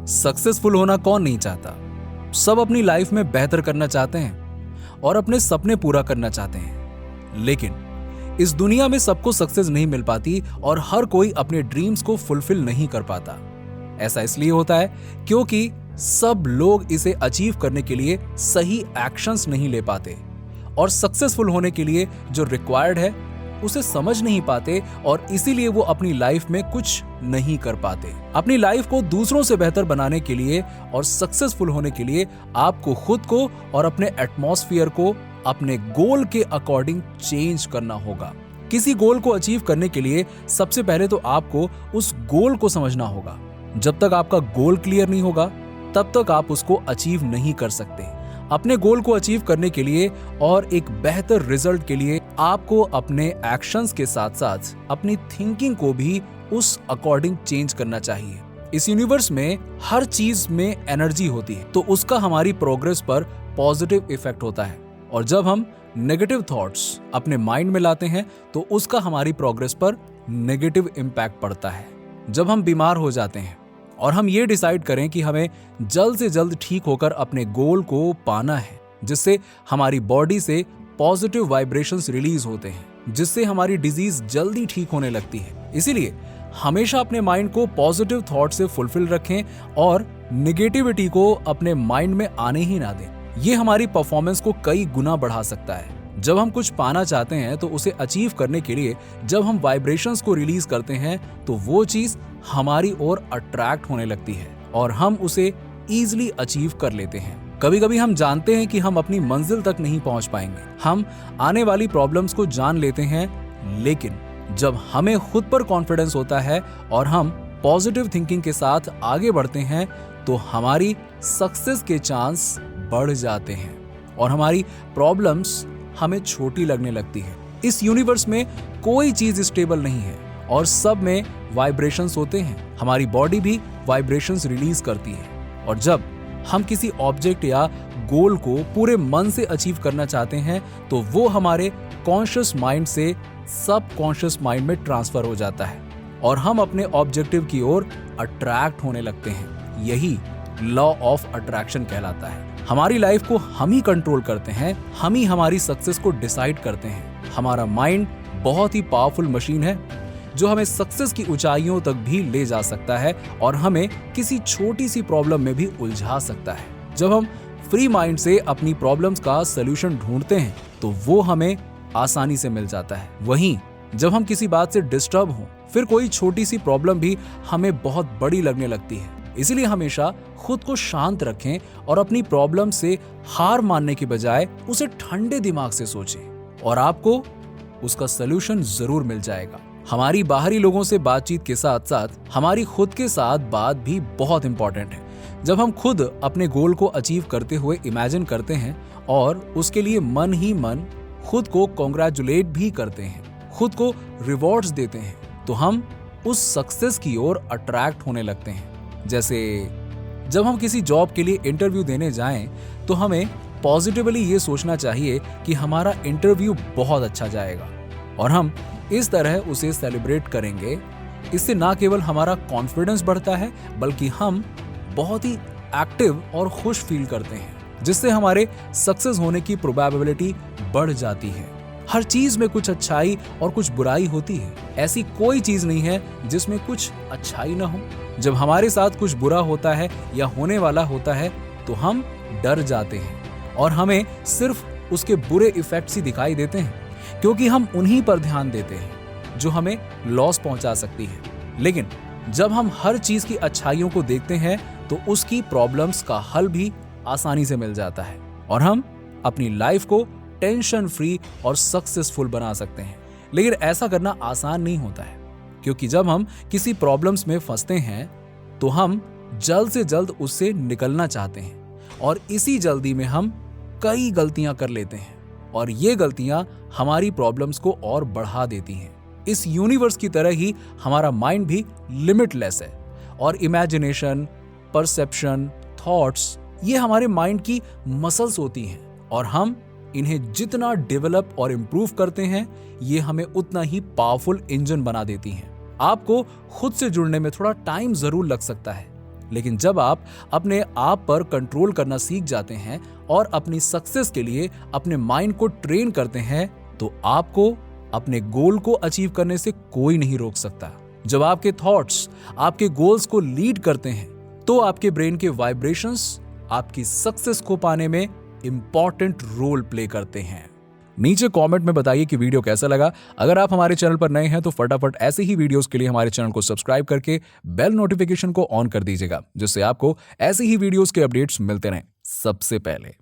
Successful होना कौन नहीं चाहता। सब अपनी लाइफ में बेहतर करना चाहते हैं और अपने सपने पूरा करना चाहते हैं, लेकिन इस दुनिया में सबको सक्सेस नहीं मिल पाती और हर कोई अपने ड्रीम्स को फुलफिल नहीं कर पाता। ऐसा इसलिए होता है क्योंकि सब लोग इसे अचीव करने के लिए सही एक्शंस नहीं ले पाते और सक्सेसफुल होने के लिए जो रिक्वायर्ड है उसे समझ नहीं पाते और इसीलिए वो अपनी लाइफ में कुछ नहीं कर पाते। अपनी लाइफ को दूसरों से बेहतर बनाने के लिए और सक्सेसफुल होने के लिए आपको खुद को और अपने एटमॉस्फेयर को अपने गोल के अकॉर्डिंग चेंज करना होगा। किसी गोल को अचीव करने के लिए सबसे पहले तो आपको उस गोल को समझना होगा। जब तक आपका गोल क्लियर नहीं होगा तब तक आप उसको अचीव नहीं कर सकते। अपने गोल को अचीव करने के लिए और एक बेहतर रिजल्ट के लिए आपको अपने एक्शंस के साथ साथ अपनी थिंकिंग को भी उस अकॉर्डिंग चेंज करना चाहिए। इस यूनिवर्स में हर चीज में एनर्जी होती है, तो उसका हमारी प्रोग्रेस पर पॉजिटिव इफेक्ट होता है और जब हम नेगेटिव थॉट्स अपने माइंड में लाते हैं तो उसका हमारी प्रोग्रेस पर नेगेटिव इम्पैक्ट पड़ता है। जब हम बीमार हो जाते हैं और हम ये डिसाइड करें कि हमें जल्द से जल्द ठीक होकर अपने गोल को पाना है, जिससे हमारी बॉडी से पॉजिटिव वाइब्रेशंस रिलीज होते हैं, जिससे हमारी डिजीज जल्दी ठीक होने लगती है। इसीलिए हमेशा अपने माइंड को पॉजिटिव थॉट से फुलफिल रखें और निगेटिविटी को अपने माइंड में आने ही ना दें। ये हमारी परफॉर्मेंस को कई गुना बढ़ा सकता है। जब हम कुछ पाना चाहते हैं तो उसे अचीव करने के लिए जब हम वाइब्रेशंस को रिलीज करते हैं तो वो चीज हमारी ओर अट्रैक्ट होने लगती है और हम उसे इजीली अचीव कर लेते हैं। कभी कभी हम जानते हैं कि हम अपनी मंजिल तक नहीं पहुंच पाएंगे, हम आने वाली प्रॉब्लम्स को जान लेते हैं, लेकिन जब हमें खुद पर कॉन्फिडेंस होता है और हम पॉजिटिव थिंकिंग के साथ आगे बढ़ते हैं तो हमारी सक्सेस के चांस बढ़ जाते हैं और हमारी प्रॉब्लम्स हमें छोटी लगने लगती है। इस यूनिवर्स में कोई चीज स्टेबल नहीं है और सब में वाइब्रेशंस होते हैं। हमारी बॉडी भी वाइब्रेशंस रिलीज करती है और जब हम किसी ऑब्जेक्ट या गोल को पूरे मन से अचीव करना चाहते हैं तो वो हमारे कॉन्शियस माइंड से सब कॉन्शियस माइंड में ट्रांसफर हो जाता है और हम अपने ऑब्जेक्टिव की ओर अट्रैक्ट होने लगते हैं। यही लॉ ऑफ अट्रैक्शन कहलाता है। हमारी लाइफ को हम ही कंट्रोल करते हैं, हम ही हमारी सक्सेस को डिसाइड करते हैं। हमारा माइंड बहुत ही पावरफुल मशीन है जो हमें सक्सेस की ऊंचाइयों तक भी ले जा सकता है और हमें किसी छोटी सी प्रॉब्लम में भी उलझा सकता है। जब हम फ्री माइंड से अपनी प्रॉब्लम्स का सलूशन ढूंढते हैं तो वो हमें आसानी से मिल जाता है। वहीं जब हम किसी बात से डिस्टर्ब हों फिर कोई छोटी सी प्रॉब्लम भी हमें बहुत बड़ी लगने लगती है। इसलिए हमेशा खुद को शांत रखें और अपनी प्रॉब्लम से हार मानने की बजाय उसे ठंडे दिमाग से सोचें और आपको उसका सलूशन जरूर मिल जाएगा। हमारी बाहरी लोगों से बातचीत के साथ साथ हमारी खुद के साथ बात भी बहुत इंपॉर्टेंट है। जब हम खुद अपने गोल को अचीव करते हुए इमेजिन करते हैं और उसके लिए मन ही मन खुद को कॉन्ग्रेचुलेट भी करते हैं, खुद को रिवॉर्ड्स देते हैं, तो हम उस सक्सेस की ओर अट्रैक्ट होने लगते हैं। जैसे जब हम किसी जॉब के लिए इंटरव्यू देने जाएं तो हमें पॉजिटिवली ये सोचना चाहिए कि हमारा इंटरव्यू बहुत अच्छा जाएगा और हम इस तरह उसे सेलिब्रेट करेंगे। इससे ना केवल हमारा कॉन्फिडेंस बढ़ता है बल्कि हम बहुत ही एक्टिव और खुश फील करते हैं, जिससे हमारे सक्सेस होने की प्रोबेबिलिटी बढ़ जाती है। हर चीज में कुछ अच्छाई और कुछ बुराई होती है। ऐसी कोई चीज नहीं है जिसमें कुछ अच्छाई ना हो। जब हमारे साथ कुछ बुरा होता है या होने वाला होता है तो हम डर जाते हैं और हमें सिर्फ उसके बुरे इफेक्ट्स ही दिखाई देते हैं क्योंकि हम उन्हीं पर ध्यान देते हैं जो हमें लॉस पहुंचा सकती है। लेकिन जब हम हर चीज की अच्छाइयों को देखते हैं तो उसकी प्रॉब्लम्स का हल भी आसानी से मिल जाता है और हम अपनी लाइफ को टेंशन फ्री और सक्सेसफुल बना सकते हैं। लेकिन ऐसा करना आसान नहीं होता है क्योंकि जब हम किसी प्रॉब्लम्स में फंसते हैं तो हम जल्द से जल्द उससे निकलना चाहते हैं और इसी जल्दी में हम कई गलतियां कर लेते हैं और ये गलतियां हमारी प्रॉब्लम्स को और बढ़ा देती हैं। इस यूनिवर्स की तरह ही हमारा माइंड भी लिमिटलेस है और इमेजिनेशन, परसेप्शन, थॉट्स ये हमारे माइंड की मसल्स होती हैं और हम इन्हें जितना डेवलप और इम्प्रूव करते हैं ये हमें उतना ही पावरफुल इंजन बना देती हैं। आपको खुद से जुड़ने में थोड़ा टाइम जरूर लग सकता है लेकिन जब आप अपने आप पर कंट्रोल करना सीख जाते हैं और अपनी सक्सेस के लिए अपने माइंड को ट्रेन करते हैं, तो आपको अपने गोल को अचीव करने से कोई नहीं रोक सकता। जब आपके थॉट्स आपके गोल्स को लीड करते हैं, तो आपके ब्रेन के वाइब्रेशंस आपकी सक्सेस को पाने में इंपॉर्टेंट रोल प्ले करते हैं। नीचे कमेंट में बताइए कि वीडियो कैसा लगा। अगर आप हमारे चैनल पर नए हैं तो फटाफट ऐसे ही वीडियोस के लिए हमारे चैनल को सब्सक्राइब करके बेल नोटिफिकेशन को ऑन कर दीजिएगा, जिससे आपको ऐसे ही वीडियोस के अपडेट्स मिलते रहें सबसे पहले।